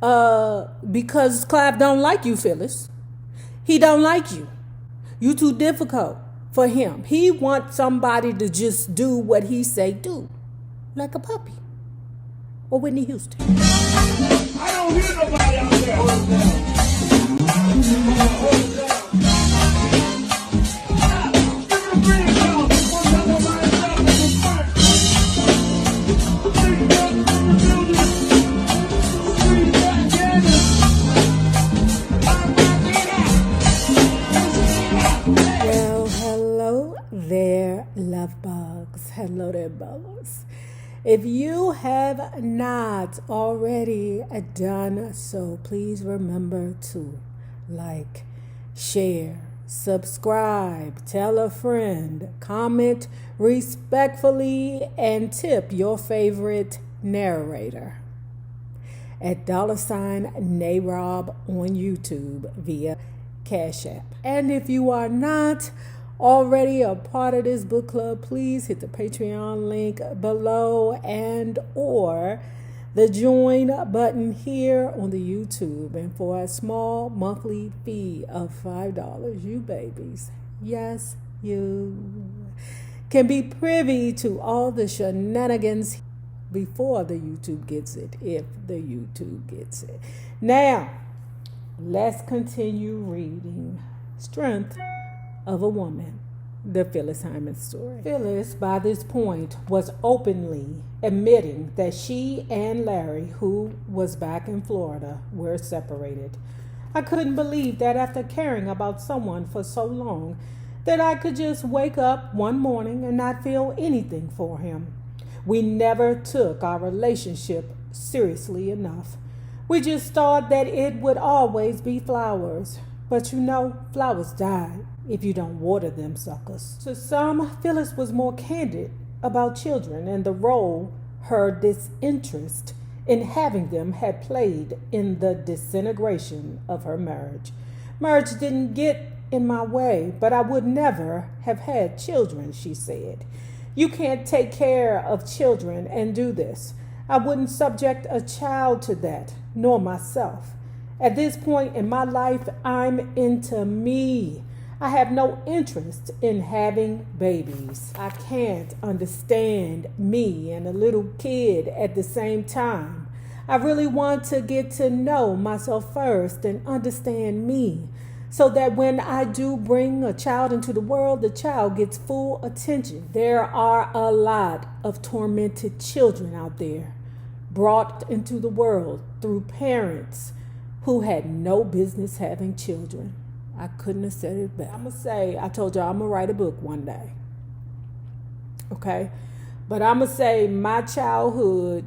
because Clive don't like you, Phyllis. He don't like you. You too difficult for him. He wants somebody to just do what he say do, like a puppy or Whitney Houston. I don't hear nobody out there. Hold it down. Hold it down. Love bugs. Hello there, bugs. If you have not already done so, please remember to like, share, subscribe, tell a friend, comment respectfully, and tip your favorite narrator at $NayRob on YouTube via Cash App. And if you are not already a part of this book club, please hit the Patreon link below and or the join button here on the YouTube. And for a small monthly fee of $5, you babies, yes, you can be privy to all the shenanigans before the YouTube gets it, if the YouTube gets it. Now, let's continue reading Strength of a Woman, the Phyllis Hyman story. Phyllis, by this point, was openly admitting that she and Larry, who was back in Florida, were separated. I couldn't believe that after caring about someone for so long, that I could just wake up one morning and not feel anything for him. We never took our relationship seriously enough. We just thought that it would always be flowers. But you know, flowers die if you don't water them suckers. To some, Phyllis was more candid about children and the role her disinterest in having them had played in the disintegration of her marriage. Marriage didn't get in my way, but I would never have had children, she said. You can't take care of children and do this. I wouldn't subject a child to that, nor myself. At this point in my life, I'm into me. I have no interest in having babies. I can't understand me and a little kid at the same time. I really want to get to know myself first and understand me, so that when I do bring a child into the world, the child gets full attention. There are a lot of tormented children out there, brought into the world through parents who had no business having children. I couldn't have said it better. I told y'all I'm going to write a book one day. Okay? But I'm going to say my childhood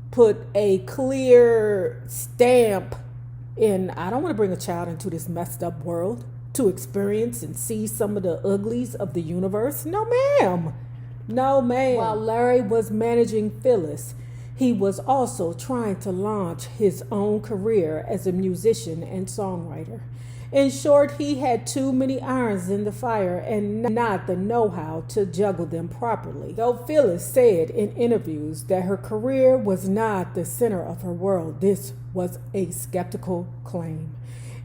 put a clear stamp in, I don't want to bring a child into this messed up world to experience and see some of the uglies of the universe. No, ma'am. No, ma'am. While Larry was managing Phyllis, he was also trying to launch his own career as a musician and songwriter. In short, he had too many irons in the fire and not the know-how to juggle them properly. Though Phyllis said in interviews that her career was not the center of her world, this was a skeptical claim.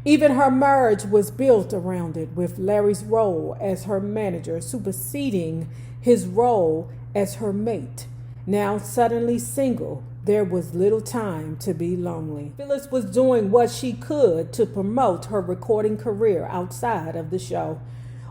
Even her marriage was built around it, with Larry's role as her manager superseding his role as her mate. Now suddenly single, there was little time to be lonely. Phyllis was doing what she could to promote her recording career outside of the show.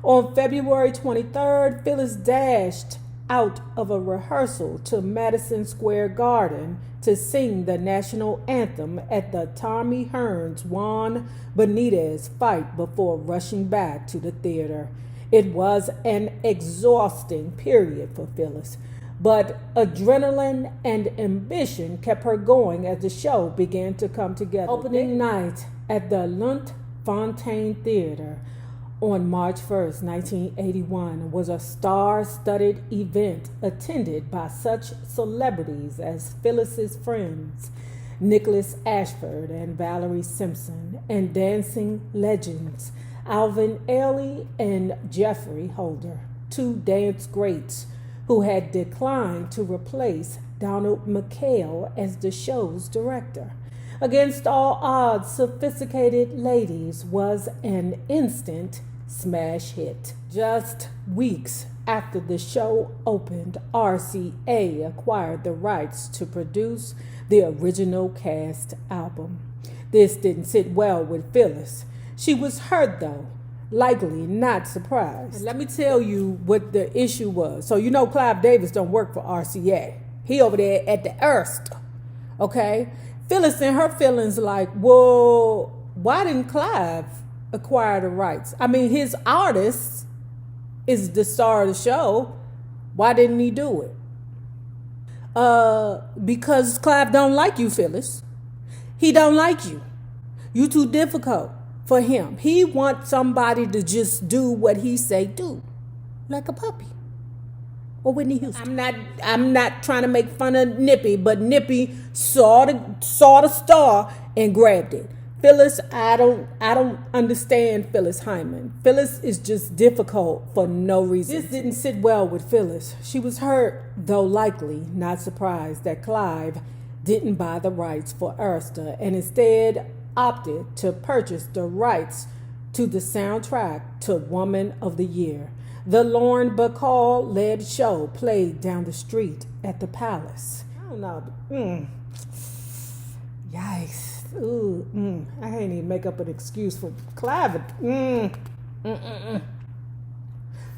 On February 23rd, Phyllis dashed out of a rehearsal to Madison Square Garden to sing the national anthem at the Tommy Hearns Juan Benitez fight before rushing back to the theater. It was an exhausting period for Phyllis, but adrenaline and ambition kept her going as the show began to come together. Opening night at the Lunt-Fontanne Theater on March 1st, 1981 was a star-studded event attended by such celebrities as Phyllis's friends, Nicholas Ashford and Valerie Simpson, and dancing legends Alvin Ailey and Jeffrey Holder, two dance greats who had declined to replace Donald McHale as the show's director. Against all odds, Sophisticated Ladies was an instant smash hit. Just weeks after the show opened, RCA acquired the rights to produce the original cast album. This didn't sit well with Phyllis. She was hurt though, likely not surprised. And let me tell you what the issue was. So you know Clive Davis don't work for RCA. He over there at the Hearst, okay? Phyllis and her feelings like, well, why didn't Clive acquire the rights? I mean, his artist is the star of the show. Why didn't he do it? Because Clive don't like you, Phyllis. He don't like you. You too difficult for him. He wants somebody to just do what he say do, like a puppy. Or Whitney Houston. I'm not trying to make fun of Nippy, but Nippy saw the star and grabbed it. Phyllis, I don't understand Phyllis Hyman. Phyllis is just difficult for no reason. This didn't sit well with Phyllis. She was hurt, though likely not surprised that Clive didn't buy the rights for Arista and instead opted to purchase the rights to the soundtrack to Woman of the Year. The Lauren Bacall-led show played down the street at the Palace. I don't know. Yikes. Ooh, I can't even make up an excuse for Clive.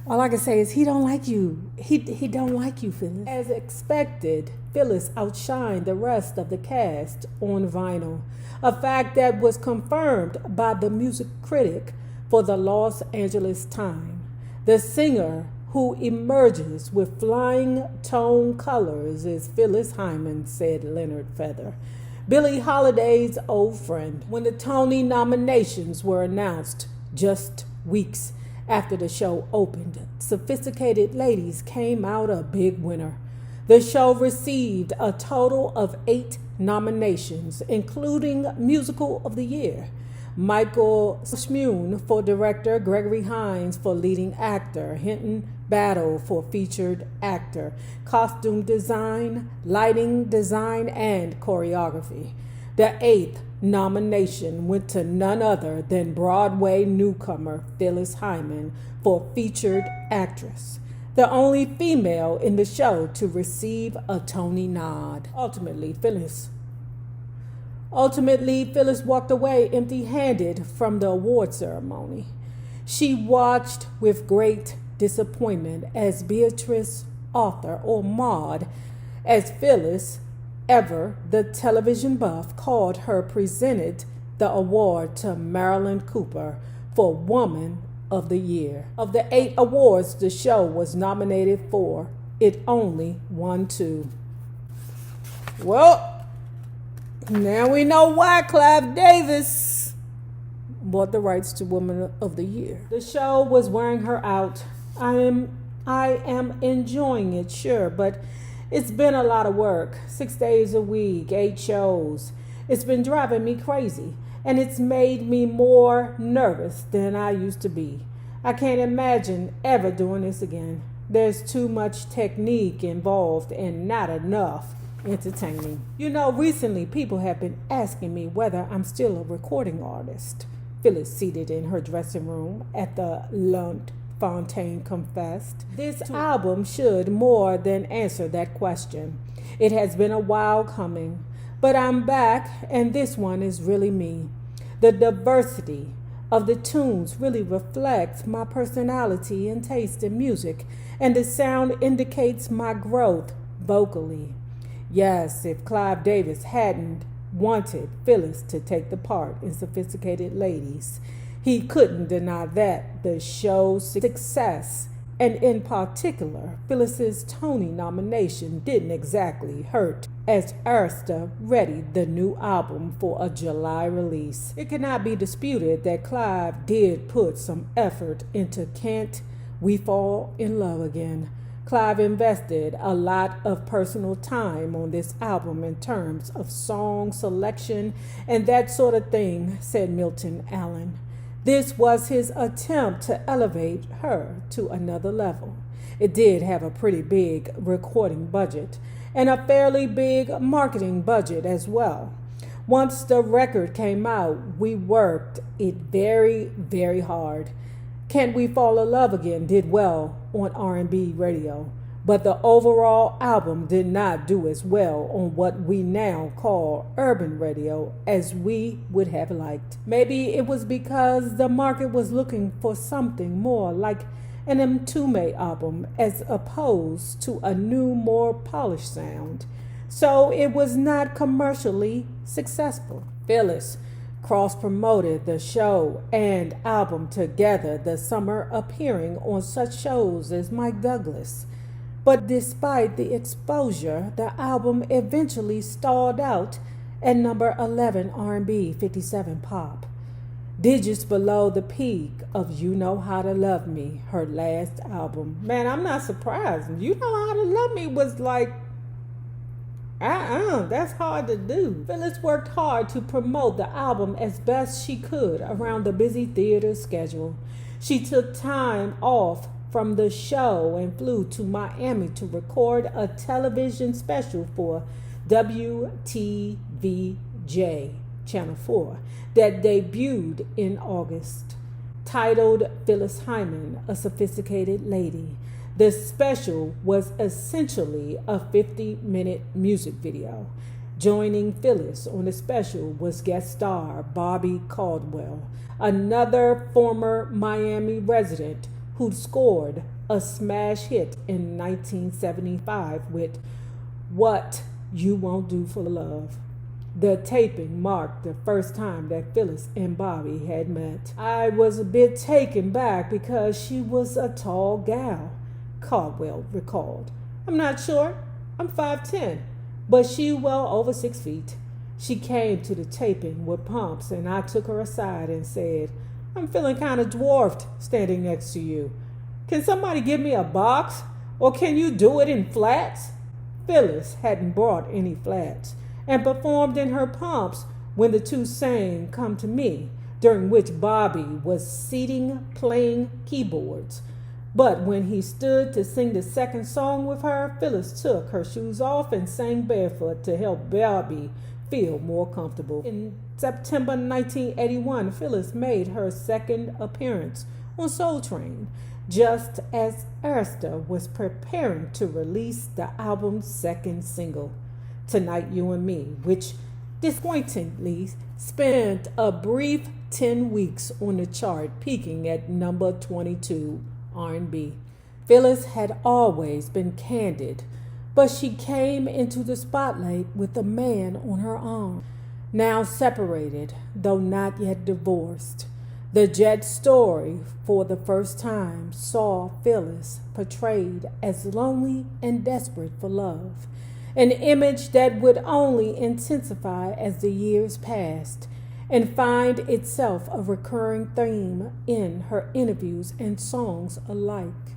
All I can say is he don't like you. He don't like you, Phyllis. As expected, Phyllis outshined the rest of the cast on vinyl, a fact that was confirmed by the music critic for the Los Angeles Times. The singer who emerges with flying tone colors is Phyllis Hyman, said Leonard Feather, Billie Holiday's old friend. When the Tony nominations were announced just weeks after the show opened, Sophisticated Ladies came out a big winner. The show received a total of 8 nominations, including Musical of the Year. Michael Shmoon for director, Gregory Hines for leading actor, Hinton Battle for featured actor, costume design, lighting design, and choreography. The 8th nomination went to none other than Broadway newcomer Phyllis Hyman for featured actress, the only female in the show to receive a Tony nod. Ultimately, Phyllis walked away empty-handed from the award ceremony. She watched with great disappointment as Beatrice Arthur, or Maud, as Phyllis, ever the television buff, called her, presented the award to Marilyn Cooper for Woman of the Year. Of the 8 awards the show was nominated for, it only won 2. Well, now we know why Clive Davis bought the rights to Woman of the Year. The show was wearing her out. I am enjoying it, sure, but it's been a lot of work. 6 days a week, 8 shows. It's been driving me crazy, and it's made me more nervous than I used to be. I can't imagine ever doing this again. There's too much technique involved and not enough entertaining. You know, recently people have been asking me whether I'm still a recording artist. Phyllis, seated in her dressing room at the Lunt Fontaine, confessed. This album should more than answer that question. It has been a while coming, but I'm back, and this one is really me. The diversity of the tunes really reflects my personality and taste in music, and the sound indicates my growth vocally. Yes, if Clive Davis hadn't wanted Phyllis to take the part in Sophisticated Ladies, he couldn't deny that the show's success, and in particular, Phyllis's Tony nomination, didn't exactly hurt as Arista readied the new album for a July release. It cannot be disputed that Clive did put some effort into Can't We Fall in Love Again. Clive invested a lot of personal time on this album in terms of song selection and that sort of thing, said Milton Allen. This was his attempt to elevate her to another level. It did have a pretty big recording budget, and a fairly big marketing budget as well. Once the record came out, we worked it very, very hard. Can't We Fall in Love Again did well on R&B radio, but the overall album did not do as well on what we now call urban radio as we would have liked. Maybe it was because the market was looking for something more like an Mtume album as opposed to a new, more polished sound. So it was not commercially successful. Phyllis cross-promoted the show and album together the summer, appearing on such shows as Mike Douglas. But despite the exposure, the album eventually stalled out at number 11 R&B, 57 pop. Digits below the peak of You Know How to Love Me, her last album. Man, I'm not surprised. You Know How to Love Me was like, that's hard to do. Phyllis worked hard to promote the album as best she could around the busy theater schedule. She took time off from the show and flew to Miami to record a television special for WTVJ Channel 4 that debuted in August, titled Phyllis Hyman, A Sophisticated Lady. The special was essentially a 50-minute music video. Joining Phyllis on the special was guest star Bobby Caldwell, another former Miami resident who scored a smash hit in 1975 with What You Won't Do for Love. The taping marked the first time that Phyllis and Bobby had met. I was a bit taken back because she was a tall gal, Caldwell recalled. I'm not short. I'm 5'10", but she well over 6 feet. She came to the taping with pumps, and I took her aside and said, I'm feeling kind of dwarfed standing next to you. Can somebody give me a box? Or can you do it in flats? Phyllis hadn't brought any flats and performed in her pumps when the two sang Come to Me, during which Bobby was sitting playing keyboards. But when he stood to sing the second song with her, Phyllis took her shoes off and sang barefoot to help Bobby feel more comfortable. In September 1981, Phyllis made her second appearance on Soul Train, just as Arista was preparing to release the album's second single, Tonight You and Me, which disappointingly spent a brief 10 weeks on the chart, peaking at number 22 R&B. Phyllis had always been candid, but she came into the spotlight with a man on her arm. Now separated, though not yet divorced, the Jet story for the first time saw Phyllis portrayed as lonely and desperate for love, an image that would only intensify as the years passed and find itself a recurring theme in her interviews and songs alike.